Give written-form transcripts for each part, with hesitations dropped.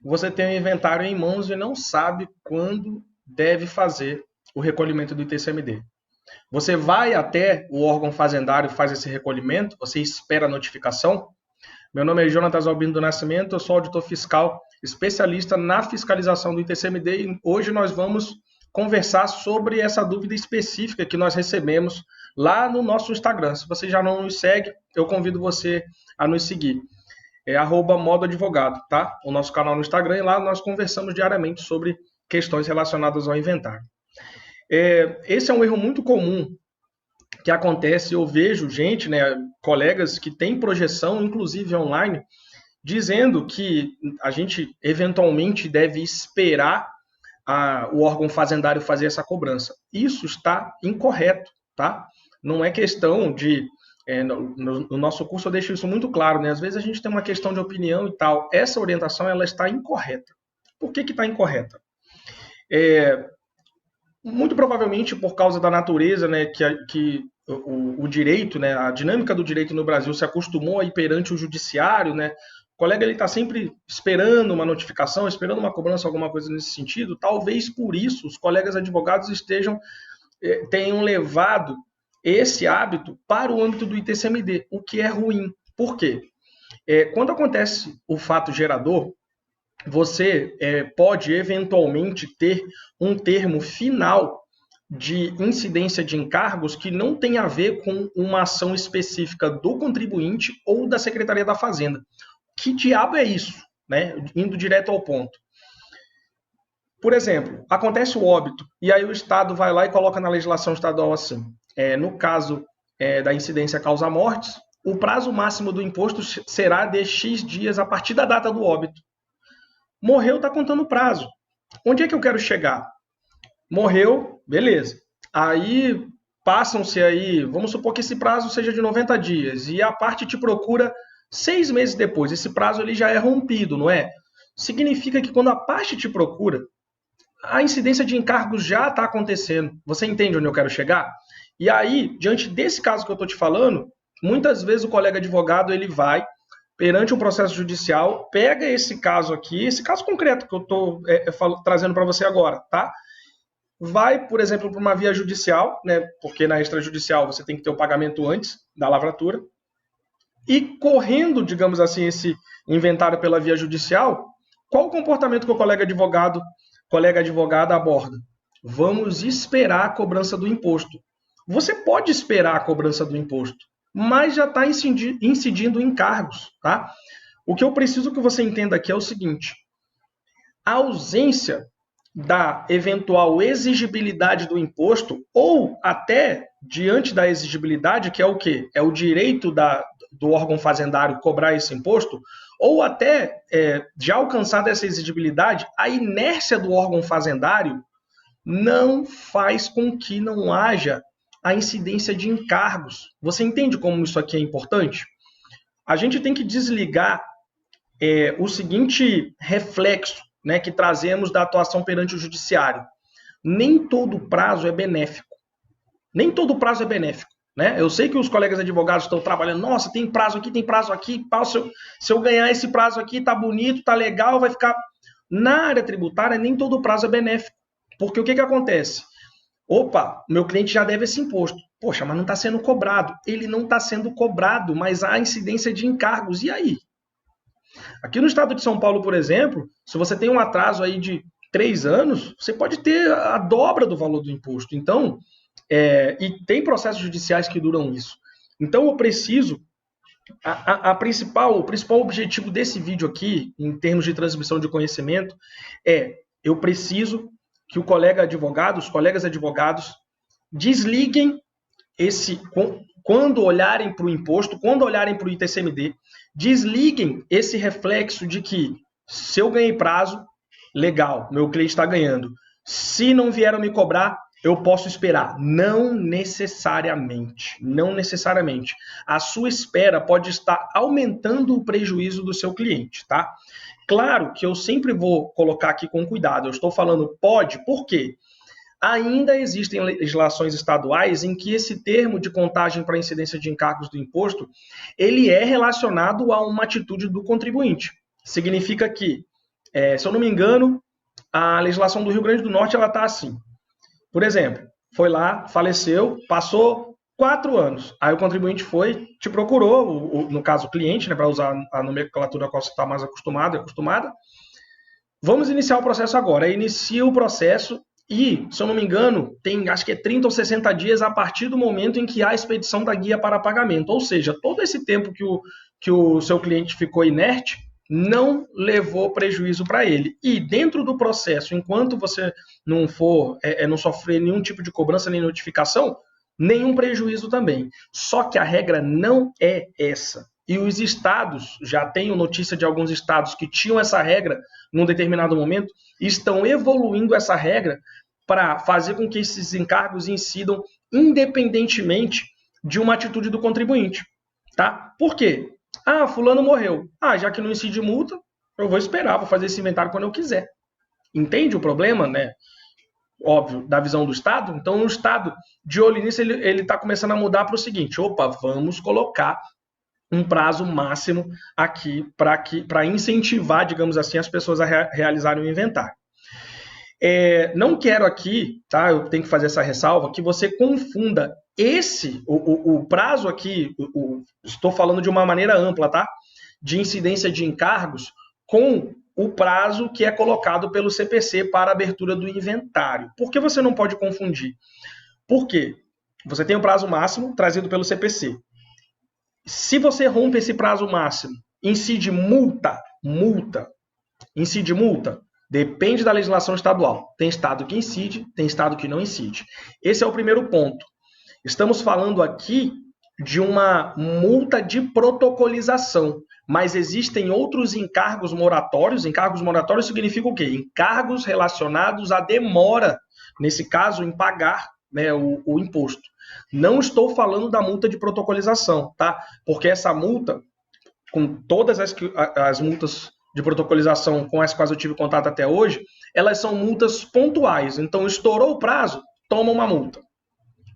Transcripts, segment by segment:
você tem o inventário em mãos e não sabe quando deve fazer o recolhimento do ITCMD. Você vai até o órgão fazendário, faz esse recolhimento, você espera a notificação. Meu nome é Jonatas Albino do Nascimento, eu sou auditor fiscal, especialista na fiscalização do ITCMD e hoje nós vamos conversar sobre essa dúvida específica que nós recebemos lá no nosso Instagram. Se você já não nos segue, eu convido você a nos seguir. É @modoadvogado, tá? O nosso canal no Instagram e lá nós conversamos diariamente sobre questões relacionadas ao inventário. Esse é um erro muito comum que acontece, eu vejo gente, né, colegas que têm projeção, inclusive online, dizendo que a gente eventualmente deve esperar o órgão fazendário fazer essa cobrança. Isso está incorreto, tá? Não é questão de... no nosso curso eu deixo isso muito claro, né? Às vezes a gente tem uma questão de opinião e tal. Essa orientação ela está incorreta. Por que está incorreta? Muito provavelmente por causa da natureza, né, que o direito, né, a dinâmica do direito no Brasil se acostumou a ir perante o judiciário, né? O colega ele está sempre esperando uma notificação, esperando uma cobrança, alguma coisa nesse sentido. Talvez por isso os colegas advogados tenham levado esse hábito para o âmbito do ITCMD, o que é ruim. Por quê? Quando acontece o fato gerador, você pode eventualmente ter um termo final de incidência de encargos que não tem a ver com uma ação específica do contribuinte ou da Secretaria da Fazenda. Que diabo é isso? Né? Indo direto ao ponto. Por exemplo, acontece o óbito, e aí o Estado vai lá e coloca na legislação estadual assim. No caso da incidência causa-mortes, o prazo máximo do imposto será de X dias a partir da data do óbito. Morreu, está contando o prazo. Onde é que eu quero chegar? Morreu, beleza. Aí passam-se aí, vamos supor que esse prazo seja de 90 dias, e a parte te procura 6 meses depois. Esse prazo ele já é rompido, não é? Significa que quando a parte te procura, a incidência de encargos já está acontecendo. Você entende onde eu quero chegar? E aí, diante desse caso que eu estou te falando, muitas vezes o colega advogado ele vai perante um processo judicial, pega esse caso aqui, esse caso concreto que eu estou trazendo para você agora, tá? Vai, por exemplo, para uma via judicial, né? Porque na extrajudicial você tem que ter o pagamento antes da lavratura, e correndo, digamos assim, esse inventário pela via judicial, qual o comportamento que o colega advogada aborda? Vamos esperar a cobrança do imposto. Você pode esperar a cobrança do imposto, mas já está incidindo em encargos, tá? O que eu preciso que você entenda aqui é o seguinte: a ausência da eventual exigibilidade do imposto, ou até diante da exigibilidade, que é o quê? É o direito do órgão fazendário cobrar esse imposto, ou até já alcançada essa exigibilidade, a inércia do órgão fazendário não faz com que não haja a incidência de encargos. Você entende como isso aqui é importante? A gente tem que desligar o seguinte reflexo, né, que trazemos da atuação perante o judiciário. Nem todo prazo é benéfico. Nem todo prazo é benéfico. Né? Eu sei que os colegas advogados estão trabalhando, nossa, tem prazo aqui, se eu ganhar esse prazo aqui, tá bonito, tá legal, vai ficar... Na área tributária, nem todo prazo é benéfico. Porque o que acontece? Opa, meu cliente já deve esse imposto. Poxa, mas não está sendo cobrado. Ele não está sendo cobrado, mas há incidência de encargos. E aí? Aqui no estado de São Paulo, por exemplo, se você tem um atraso aí de 3 anos, você pode ter a dobra do valor do imposto. Então, e tem processos judiciais que duram isso. Então, eu preciso... O principal objetivo desse vídeo aqui, em termos de transmissão de conhecimento, eu preciso que os colegas advogados, desliguem quando olharem para o imposto, quando olharem para o ITCMD, desliguem esse reflexo de que se eu ganhei prazo, legal, meu cliente está ganhando. Se não vieram me cobrar, eu posso esperar. Não necessariamente. Não necessariamente. A sua espera pode estar aumentando o prejuízo do seu cliente, tá? Claro que eu sempre vou colocar aqui com cuidado. Eu estou falando pode, por quê? Ainda existem legislações estaduais em que esse termo de contagem para incidência de encargos do imposto, ele é relacionado a uma atitude do contribuinte. Significa que Se eu não me engano, a legislação do Rio Grande do Norte ela está assim. Por exemplo, foi lá, faleceu, passou 4 anos. Aí o contribuinte foi, te procurou, no caso o cliente, né, para usar a nomenclatura a qual você está mais acostumada. Vamos iniciar o processo agora. Aí inicia o processo e, se eu não me engano, tem acho que é 30 ou 60 dias a partir do momento em que há a expedição da guia para pagamento. Ou seja, todo esse tempo que o seu cliente ficou inerte não levou prejuízo para ele. E dentro do processo, enquanto você não for, não sofrer nenhum tipo de cobrança nem notificação, nenhum prejuízo também. Só que a regra não é essa. E os estados, já tenho notícia de alguns estados que tinham essa regra num determinado momento, estão evoluindo essa regra para fazer com que esses encargos incidam independentemente de uma atitude do contribuinte. Tá? Por quê? Fulano morreu. Já que não incide multa, eu vou esperar, vou fazer esse inventário quando eu quiser. Entende o problema, né? Óbvio, da visão do Estado. Então, o Estado, de olho nisso, ele está começando a mudar para o seguinte: vamos colocar um prazo máximo aqui para incentivar, digamos assim, as pessoas a realizarem o inventário. Não quero aqui, tá? Eu tenho que fazer essa ressalva, que você confunda o prazo aqui, estou falando de uma maneira ampla, tá? De incidência de encargos com o prazo que é colocado pelo CPC para a abertura do inventário. Por que você não pode confundir? Por quê? Você tem o prazo máximo trazido pelo CPC. Se você rompe esse prazo máximo, incide multa? Incide multa? Depende da legislação estadual. Tem estado que incide, tem estado que não incide. Esse é o primeiro ponto. Estamos falando aqui de uma multa de protocolização, mas existem outros encargos moratórios. Encargos moratórios significa o quê? Encargos relacionados à demora, nesse caso, em pagar, né, o imposto. Não estou falando da multa de protocolização, tá? Porque essa multa, com todas as multas de protocolização com as quais eu tive contato até hoje, elas são multas pontuais. Então, estourou o prazo, toma uma multa.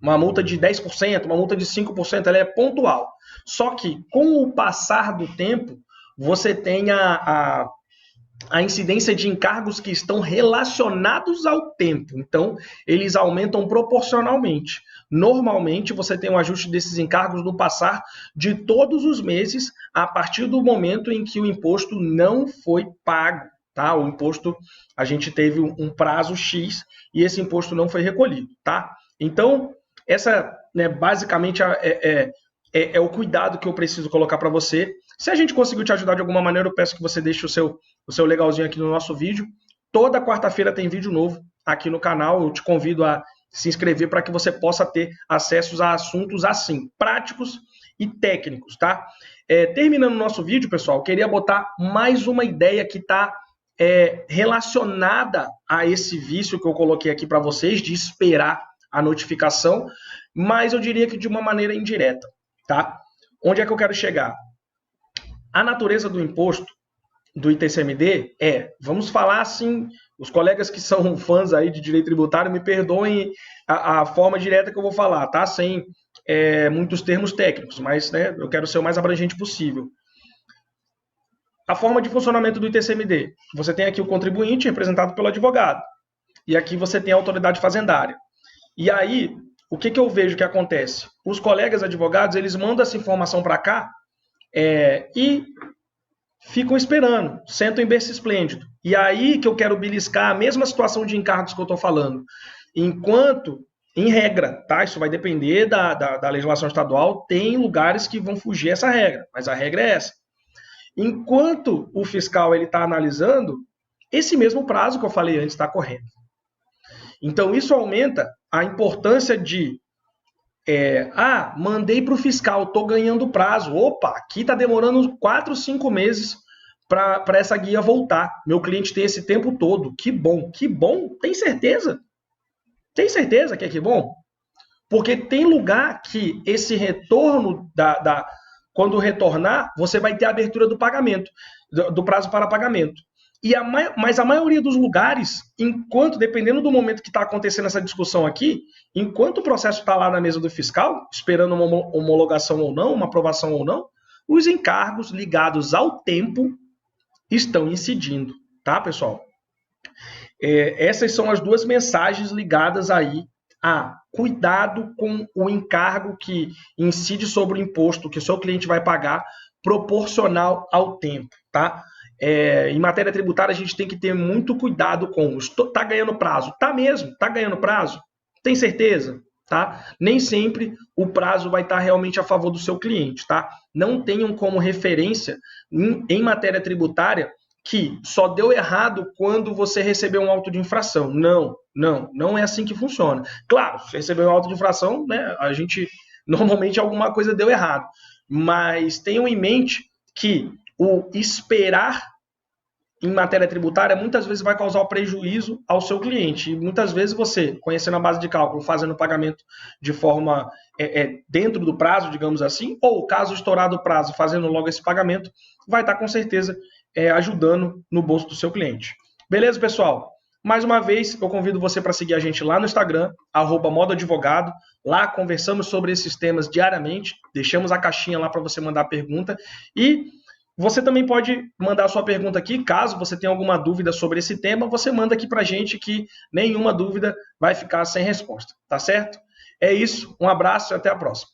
Uma multa de 10%, uma multa de 5%, ela é pontual. Só que, com o passar do tempo, você tem a incidência de encargos que estão relacionados ao tempo. Então, eles aumentam proporcionalmente. Normalmente, você tem um ajuste desses encargos no passar de todos os meses, a partir do momento em que o imposto não foi pago. Tá? O imposto, a gente teve um prazo X e esse imposto não foi recolhido. Tá? Então, essa, né, basicamente é o cuidado que eu preciso colocar para você. Se a gente conseguiu te ajudar de alguma maneira, eu peço que você deixe o seu legalzinho aqui no nosso vídeo. Toda quarta-feira tem vídeo novo aqui no canal. Eu te convido a se inscrever para que você possa ter acessos a assuntos assim, práticos e técnicos, tá? Terminando o nosso vídeo, pessoal, eu queria botar mais uma ideia que está relacionada a esse vício que eu coloquei aqui para vocês, de esperar a notificação, mas eu diria que de uma maneira indireta, tá? Onde é que eu quero chegar? A natureza do imposto do ITCMD vamos falar assim, os colegas que são fãs aí de direito tributário, me perdoem a forma direta que eu vou falar, tá? Sem muitos termos técnicos, mas né, eu quero ser o mais abrangente possível. A forma de funcionamento do ITCMD. Você tem aqui o contribuinte representado pelo advogado. E aqui você tem a autoridade fazendária. E aí, o que eu vejo que acontece? Os colegas advogados, eles mandam essa informação para cá e ficam esperando, sentam em berço esplêndido. E aí que eu quero beliscar a mesma situação de encargos que eu estou falando. Enquanto, em regra, tá? Isso vai depender da legislação estadual, tem lugares que vão fugir essa regra, mas a regra é essa. Enquanto o fiscal está analisando, esse mesmo prazo que eu falei antes está correndo. Então, isso aumenta a importância de mandei para o fiscal, estou ganhando prazo. Opa, aqui está demorando 4, 5 meses para essa guia voltar. Meu cliente tem esse tempo todo. Que bom, que bom. Tem certeza? Tem certeza que é que bom? Porque tem lugar que esse retorno, quando retornar, você vai ter a abertura do pagamento, do prazo para pagamento. Mas a maioria dos lugares, dependendo do momento que está acontecendo essa discussão aqui, enquanto o processo está lá na mesa do fiscal, esperando uma homologação ou não, uma aprovação ou não, os encargos ligados ao tempo estão incidindo. tá, pessoal? Essas são as duas mensagens ligadas aí a cuidado com o encargo que incide sobre o imposto que o seu cliente vai pagar proporcional ao tempo, tá? Em matéria tributária, a gente tem que ter muito cuidado com tá ganhando prazo? Tá mesmo? Tá ganhando prazo? Tem certeza? Tá? Nem sempre o prazo vai estar realmente a favor do seu cliente, tá? Não tenham como referência em matéria tributária que só deu errado quando você recebeu um auto de infração. Não é assim que funciona. Claro, se recebeu um auto de infração, né, a gente normalmente alguma coisa deu errado. Mas tenham em mente que o esperar em matéria tributária muitas vezes vai causar prejuízo ao seu cliente. E muitas vezes você, conhecendo a base de cálculo, fazendo o pagamento de forma dentro do prazo, digamos assim, ou caso estourado o prazo, fazendo logo esse pagamento, vai estar com certeza ajudando no bolso do seu cliente. Beleza, pessoal? Mais uma vez, eu convido você para seguir a gente lá no Instagram, @modoadvogado. Lá conversamos sobre esses temas diariamente. Deixamos a caixinha lá para você mandar pergunta. E você também pode mandar a sua pergunta aqui, caso você tenha alguma dúvida sobre esse tema, você manda aqui para a gente que nenhuma dúvida vai ficar sem resposta, tá certo? É isso, um abraço e até a próxima.